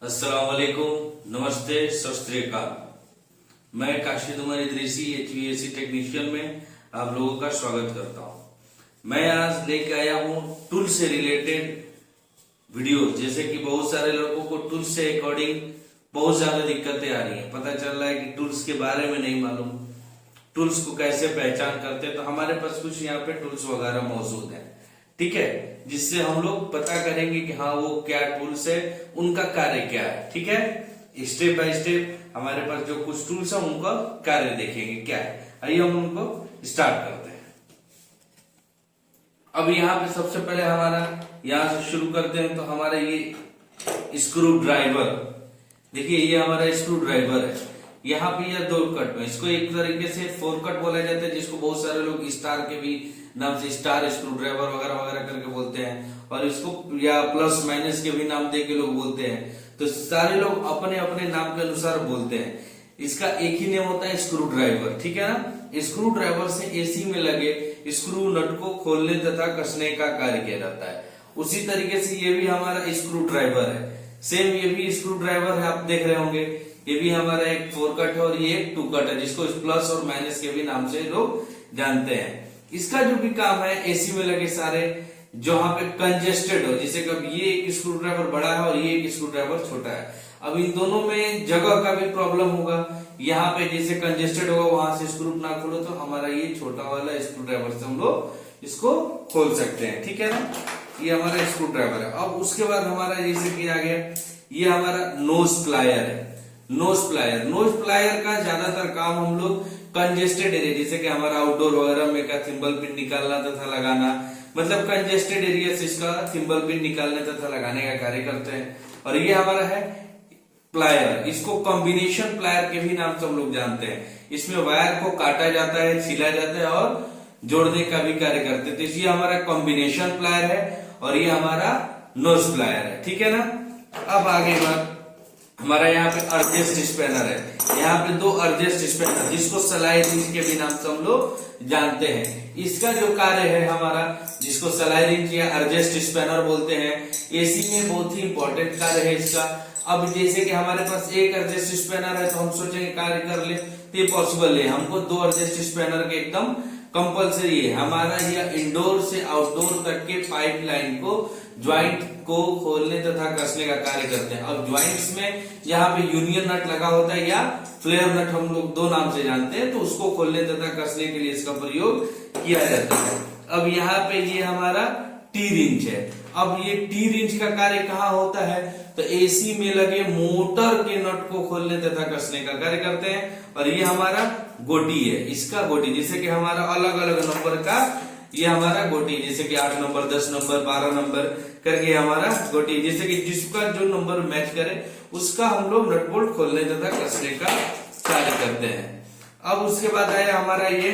अस्सलाम वालेकुम, नमस्ते, सत श्री अकाल। मैं काशिद उमर इदरीसी HVAC टेक्नीशियन में आप लोगों का स्वागत करता हूं। मैं आज लेके आया हूं टूल से रिलेटेड वीडियो। जैसे कि बहुत सारे लोगों को टूल्स से अकॉर्डिंग बहुत ज्यादा दिक्कतें आ रही हैं। पता चल रहा है कि टूल्स के बारे में नहीं मालूम, टूल्स को कैसे पहचान करते हैं। तो हमारे पास कुछ यहाँ पे टूल्स वगैरह मौजूद है, ठीक है, जिससे हम लोग पता करेंगे कि हाँ वो क्या टूल्स है, उनका कार्य क्या है। ठीक है, स्टेप बाय स्टेप हमारे पास जो कुछ टूल्स है उनका कार्य देखेंगे क्या है। आइए हम उनको स्टार्ट करते हैं। अब यहाँ पे सबसे पहले हमारा यहाँ से शुरू करते हैं। तो हमारा ये स्क्रू ड्राइवर, देखिए ये हमारा स्क्रू ड्राइवर है। यहाँ पे यह दो कट में, इसको एक तरीके से 4 कट बोला जाता है, जिसको बहुत सारे लोग स्टार के भी नाम से स्टार स्क्रू ड्राइवर वगैरह वगैरह करके बोलते हैं, और इसको या प्लस माइनस के भी नाम दे के लोग बोलते हैं। तो सारे लोग अपने अपने नाम के अनुसार बोलते हैं। इसका एक ही नेम होता है स्क्रू ड्राइवर, ठीक है ना। स्क्रू ड्राइवर से एसी में लगे स्क्रू नट को खोलने तथा कसने का कार्य किया जाता है। उसी तरीके से ये भी हमारा स्क्रू ड्राइवर है। सेम ये भी स्क्रू ड्राइवर है, आप देख रहे होंगे। ये भी हमारा एक 4 कट है और ये एक 2 कट है, जिसको प्लस और माइनस के भी नाम से लोग जानते हैं। इसका जो भी काम है, एसी में लगे सारे जहां पे कंजेस्टेड हो, जैसे कब ये एक स्क्रू ड्राइवर बड़ा है और ये एक स्क्रू ड्राइवर छोटा है। अब इन दोनों में जगह का भी प्रॉब्लम होगा। यहाँ पे जैसे कंजेस्टेड होगा, वहां से स्क्रू ना खोलो तो हमारा ये छोटा वाला स्क्रू ड्राइवर से हम लोग इसको खोल सकते हैं, ठीक है ना। ये हमारा स्क्रू ड्राइवर है। अब उसके बाद हमारा जैसे कि आ गया, ये हमारा नोज प्लायर है। नोज प्लायर का ज्यादातर काम हम लोग कंजेस्टेड एरिया, जैसे कि हमारा आउटडोर वगैरह में का थिम्बल पिन निकालना तथा लगाना, मतलब कंजेस्टेड एरिया से इसका थिम्बल पिन निकालने तथा लगाने का कार्य करते हैं। और ये हमारा है प्लायर, इसको कॉम्बिनेशन प्लायर के भी नाम से हम लोग जानते हैं। इसमें वायर को काटा जाता है, छिला जाता है और जोड़ने का भी कार्य करते हैं। तो ये हमारा कॉम्बिनेशन प्लायर है और ये हमारा नोज प्लायर है, ठीक है ना। अब आगे बात, हमारा यहाँ पे अर्जेस्ट स्पैनर है। यहाँ पे 2 अर्जेस्ट स्पैनर, जिसको सलाई रिंच के भी नाम से हम लोग जानते हैं। इसका जो कार्य है हमारा, जिसको सलाई रिंच या अर्जेस्ट स्पैनर बोलते हैं, एसी में बहुत ही इंपॉर्टेंट कार्य है इसका। अब जैसे कि हमारे पास एक अर्जेस्ट स्पैनर है तो हम सोचेंगे कार्य कर ले, तो ये पॉसिबल है। हमको 2 अर्जेस्ट स्पैनर के एकदम कंपलसरी है। हमारा यह इंडोर से आउटडोर तक के पाइपलाइन को, ज्वाइंट को खोलने तथा कसने का कार्य करते हैं। अब ज्वाइंट्स में यहाँ पे यूनियन नट लगा होता है या फ्लेयर नट, हम लोग 2 नाम से जानते हैं। तो उसको खोलने तथा कसने के लिए इसका प्रयोग किया जाता है। अब यहाँ पे ये हमारा टी रिंच है। अब ये टी रिंच का कार्य कहाँ होता है, तो एसी में लगे मोटर के नट को खोलने तथा कसने का कार्य करते हैं। और ये हमारा गोटी है, इसका गोटी, जैसे कि हमारा अलग अलग नंबर का ये हमारा गोटी, जैसे कि 8 नंबर, 10 नंबर, 12 नंबर करके हमारा गोटी, जैसे कि जिसका जो नंबर मैच करे उसका हम लोग नट बोल्ट खोलने तथा कसने का कार्य करते हैं। अब उसके बाद आया हमारा ये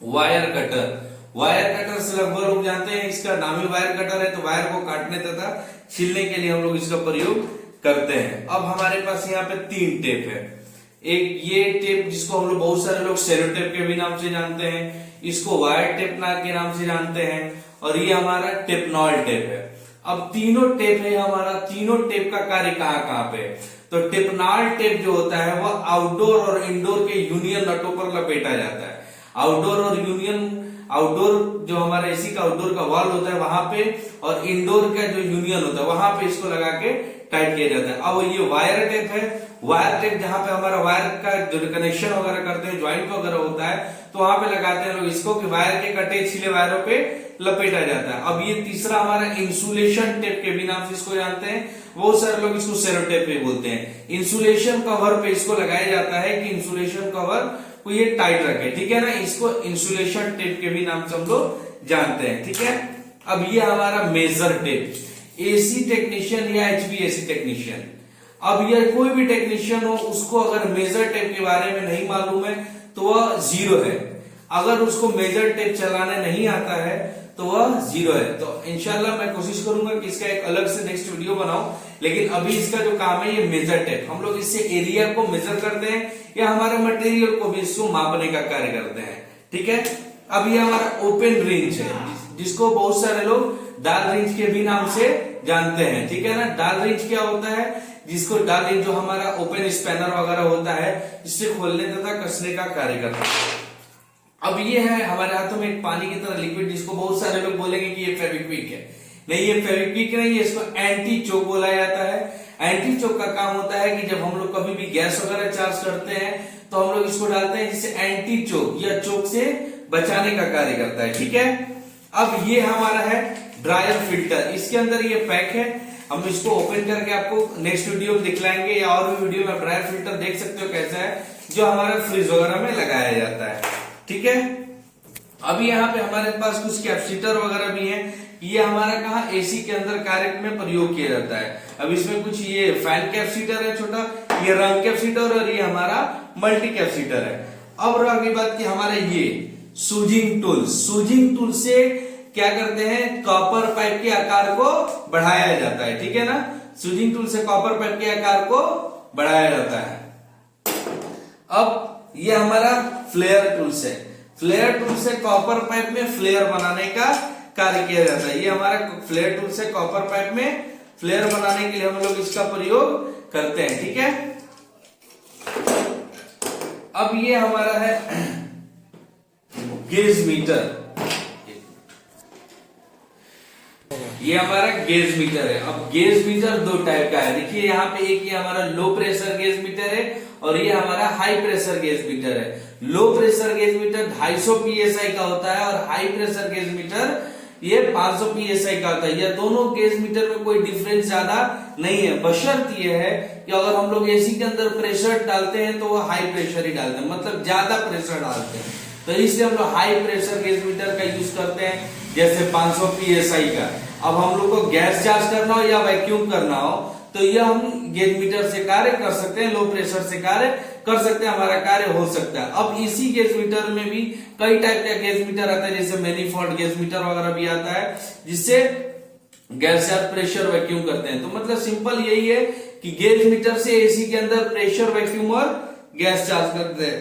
वायर कटर। वायर कटर से लगभग लोग जानते हैं, इसका नाम ही वायर कटर है। तो वायर को काटने तथा छीलने के लिए हम लोग इसका प्रयोग करते हैं। अब हमारे पास यहाँ पे 3 टेप है। एक ये टेप, जिसको हम लोग बहुत सारे लोग सेलो टेप के भी नाम से जानते हैं, इसको वायर टेप के नाम से जानते हैं, और ये हमारा टेपनॉल टेप है। अब तीनों टेप है हमारा, तीनों टेप का कार्य कहाँ कहाँ पे, तो टेपनॉल टेप जो होता है वह आउटडोर और इंडोर के यूनियन नटों पर लपेटा जाता है। आउटडोर और आउटडोर जो हमारा एसी का आउटडोर का वॉल होता है वहां पे, और इंडोर का जो यूनियन होता है वहां पे इसको लगा के टाइट किया जाता है। अब ये वायर टेप है। वायर टेप जहां पे हमारा वायर का जो कनेक्शन वगैरह करते हैं, ज्वाइंट वगैरह होता है, तो वहां पे लगाते हैं लोग इसको, कि वायर के कटे छिले वायरों पे लपेटा जाता है। अब ये तीसरा हमारा इंसुलेशन टेप के भी नाम से इसको जानते हैं। बहुत सारे लोग इसको सेलो टेप भी बोलते हैं। इंसुलेशन कवर पे इसको लगाया जाता है कि इंसुलेशन कवर को ये टाइट रखे, ठीक है ना। इसको इंसुलेशन टेप के भी नाम से हम लोग जानते हैं, ठीक है। अब ये हमारा मेजर टेप, एसी टेक्नीशियन या HVAC टेक्नीशियन, अब ये कोई भी टेक्नीशियन हो, उसको अगर मेजर टेप के बारे में नहीं मालूम है तो वह 0 है। अगर उसको मेजर टेप चलाने नहीं आता है तो वह 0 है। तो इंशाल्लाह मैं कोशिश करूंगा कि इसका एक अलग से नेक्स्ट वीडियो बनाऊं, लेकिन अभी इसका जो काम है ये मेजर टेप, हम लोग इससे एरिया को मेजर करते हैं या हमारे मटेरियल को भी इसको मापने का कार्य करते हैं, ठीक है। अब ये हमारा ओपन रिंच है, जिसको बहुत सारे लोग दाल रिंच के भी नाम से जानते हैं, ठीक है ना। दाल रिंच क्या होता है, जिसको डाल जो हमारा ओपन स्पैनर वगैरह होता है इससे खोलने तथा कसने का कार्य करता है। अब ये है हमारे हाथों में एक पानी की तरह लिक्विड, जिसको बहुत सारे लोग बोलेंगे कि ये फेविक्विक है। नहीं, ये फेविक्विक नहीं है, इसको एंटी चोक बोला जाता है। एंटी चोक का काम होता है कि जब हम लोग कभी भी गैस वगैरह चार्ज करते हैं तो हम लोग इसको डालते हैं, जिससे एंटी चोक या चोक से बचाने का कार्य करता है। ठीक है, अब ये हमारा है ड्रायर फिल्टर, इसके अंदर ये पैक है। हम इसको ओपन करके आपको नेक्स्ट वीडियो में दिखलाएंगे, या और भी वीडियो में ड्रायर फिल्टर देख सकते हो कैसा है, जो हमारे फ्रिज वगैरह में लगाया जाता है। ठीक है, अभी यहाँ पे हमारे पास कुछ कैपेसिटर वगैरह भी है। ये हमारा कहा एसी के अंदर कार्य में प्रयोग किया जाता है। अब इसमें कुछ ये फैन कैपेसिटर है छोटा, ये रंग कैपेसिटर, और ये हमारा मल्टी कैपेसिटर है। अब रही बात की हमारे ये सूजिंग टूल, सूजिंग टूल से क्या करते हैं, कॉपर पाइप के आकार को बढ़ाया जाता है। ठीक है ना, सूजिंग टूल से कॉपर पाइप के आकार को बढ़ाया जाता है। अब ये हमारा फ्लेयर टूल्स है, फ्लेयर टूल से कॉपर पाइप में फ्लेयर बनाने का कार्य किया जाता है। ये हमारा फ्लेयर टूल से कॉपर पाइप में फ्लेयर बनाने के लिए हम लोग इसका प्रयोग करते हैं। ठीक है, अब ये हमारा है गेज मीटर, ये हमारा गेज मीटर है। अब गेज मीटर दो टाइप का है, देखिए यहाँ पे एक ये हमारा लो प्रेशर गेज मीटर है और ये हमारा हाई प्रेशर गेज मीटर है। Low pressure gauge meter 250 psi का होता है और हाई प्रेशर गेज मीटर ये 500 psi का होता है। ये दोनों गेज मीटर में कोई डिफरेंस ज्यादा नहीं है, बशर्त ये है कि अगर हम लोग एसी के अंदर प्रेशर डालते हैं तो वो हाई प्रेशर ही डालते हैं, मतलब ज्यादा प्रेशर डालते हैं, तो इसलिए हम लोग हाई प्रेशर गेज मीटर का यूज करते हैं, जैसे 500 psi का। अब हम लोग को गैस चार्ज करना हो या वैक्यूम करना हो तो यह हम गेज मीटर से कार्य कर सकते हैं, लो प्रेशर से कार्य कर सकते हैं, हमारा कार्य हो सकता है। अब इसी गेज मीटर में भी कई टाइप का गेज मीटर आता है, जैसे मैनीफोल्ड गेज मीटर वगैरह भी आता है, जिससे गैस चार्ज प्रेशर वैक्यूम करते हैं। तो मतलब सिंपल यही है कि गेज मीटर से एसी के अंदर प्रेशर वैक्यूम और गैस चार्ज करते हैं।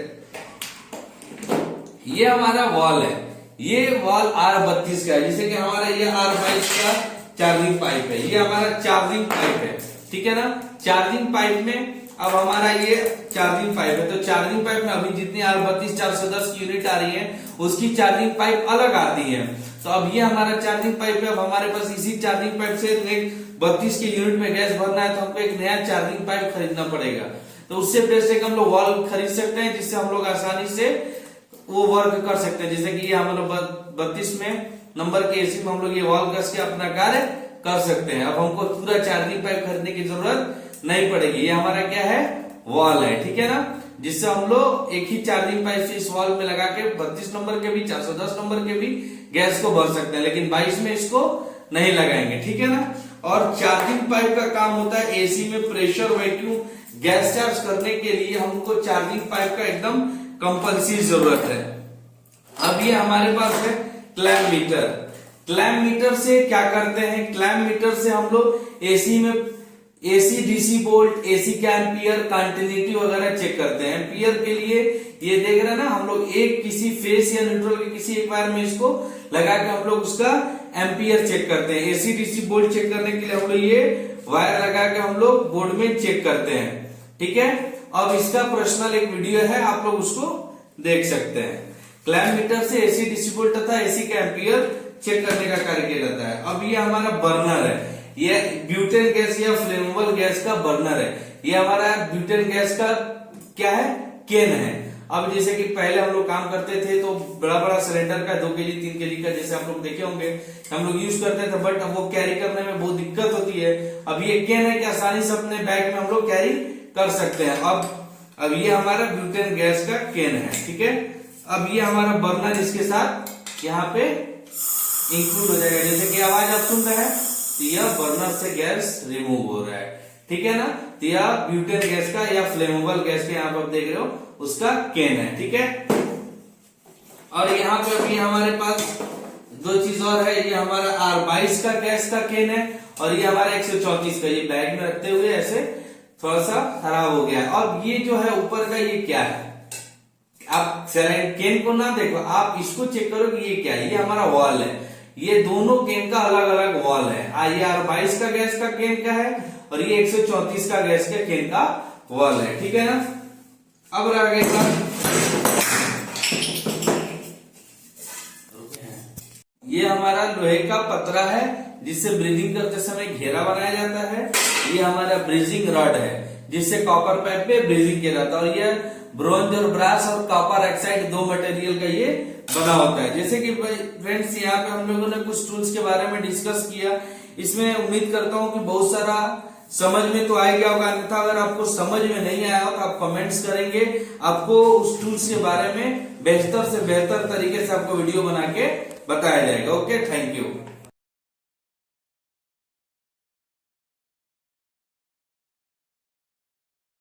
ये हमारा वॉल है, ये वॉल R32 का है, जैसे कि हमारा ये R22 का चार्जिंग पाइप है, ये हमारा चार्जिंग पाइप है। ठीक है ना, चार्जिंग पाइप में अब हमारा ये चार्जिंग पाइप है, तो चार्जिंग पाइप में अभी जितनी R32 410 की यूनिट आ रही है उसकी चार्जिंग पाइप अलग आती है। तो अब ये हमारा चार्जिंग पाइप है। अब हमारे पास इसी चार्जिंग पाइप से 32 की यूनिट में गैस भरना है तो हमको एक नया चार्जिंग पाइप खरीदना पड़ेगा। तो उससे बेस्ट है कि हम लोग वॉल खरीद सकते हैं, जिससे हम लोग आसानी से वो वर्क कर सकते हैं। जैसे कि ये हम लोग 32 में नंबर के एसी में हम लोग ये वॉल कस के अपना कार्य कर सकते हैं। अब हमको पूरा चार्जिंग पाइप खरीदने की जरूरत नहीं पड़ेगी। ये हमारा क्या है, वॉल है। ठीक है ना, जिससे हम लोग एक ही चार्जिंग पाइप से इस वॉल में लगा के 32 नंबर के भी 410 नंबर के भी गैस को भर सकते हैं, लेकिन 22 में इसको नहीं लगाएंगे। ठीक है ना, और चार्जिंग पाइप का काम होता है एसी में प्रेशर वैक्यूम गैस चार्ज करने के लिए हमको चार्जिंग पाइप का एकदम कंपल्सरी जरूरत है। अब ये हमारे पास है क्लैम्प मीटर। क्लैम्प मीटर से क्या करते हैं, क्लैम्प मीटर से हम लोग एसी में एसी डीसी वोल्ट, एसी का एम्पियर, कंटिन्यूटी वगैरह चेक करते हैं। एम्पियर के लिए ये देख रहे हैं ना, हम लोग एक किसी फेस या न्यूट्रल के किसी एक वायर में इसको लगा के हम लोग उसका एम्पियर चेक करते हैं। एसी डीसी वोल्ट चेक करने के लिए हम लोग ये वायर लगा के हम लोग बोर्ड में चेक करते हैं। ठीक है, अब इसका पर्सनल एक वीडियो है, आप लोग उसको देख सकते हैं। क्लैम्प मीटर से एसी डीसी वोल्ट तथा एसी का एम्पियर चेक करने का कार्य किया जाता है। अब ये हमारा बर्नर है, ये ब्यूटेन गैस या फ्लेमेबल गैस का बर्नर है। ये हमारा ब्यूटेन गैस का क्या है, केन है। अब जैसे कि पहले हम लोग काम करते थे तो बड़ा बड़ा सिलेंडर का 2 kg 3 kg का जैसे आप लोग देखे होंगे हम लोग यूज करते थे, बट अब वो कैरी करने में बहुत दिक्कत होती है। अब ये केन है कि आसानी से अपने बैग में हम लोग कैरी कर सकते हैं। अब ये हमारा ब्यूटेन गैस का केन है। ठीक है, अब ये हमारा बर्नर इसके साथ यहाँ पे इंक्लूड हो जाएगा। जैसे कि आवाज आप सुन रहे हैं तो यह बर्नर से गैस रिमूव हो रहा है। ठीक है ना, तो यह ब्यूटेन गैस का या फ्लेमेबल गैस का यहाँ पर आप देख रहे हो उसका केन है। ठीक है, और यहाँ पे अभी हमारे पास 2 चीज और है। ये हमारा R22 का गैस का केन है और ये हमारा 134 का। ये बैग में रखते हुए ऐसे थोड़ा सा खराब हो गया। अब ये जो है ऊपर का ये क्या है, आप केन को ना देखो, आप इसको चेक करो कि ये क्या है। ये हमारा वॉल है, ये दोनों केन का अलग अलग वॉल है। ये R22 का गैस का केन का है और ये 134 का गैस के कैन का वॉल है, ठीक है ना। अब रह गया ये हमारा लोहे का पतरा है जिससे ब्रीजिंग करते समय घेरा बनाया जाता है। ये हमारा ब्रीजिंग रॉड है जिससे कॉपर पाइप पे ब्रीजिंग किया जाता है, और ये ब्रोंज और ब्रास और कॉपर ऑक्साइड दो मटेरियल का ये बना होता है। जैसे कि फ्रेंड्स यहाँ पे हम लोगों ने कुछ टूल्स के बारे में डिस्कस किया, इसमें उम्मीद करता हूँ कि बहुत सारा समझ में तो आ गया होगा। अन्यथा अगर आपको समझ में नहीं आया हो तो आप कमेंट्स करेंगे, आपको उस टूल्स के बारे में बेहतर से बेहतर तरीके से आपको वीडियो बना के बताया जाएगा। Okay, thank you.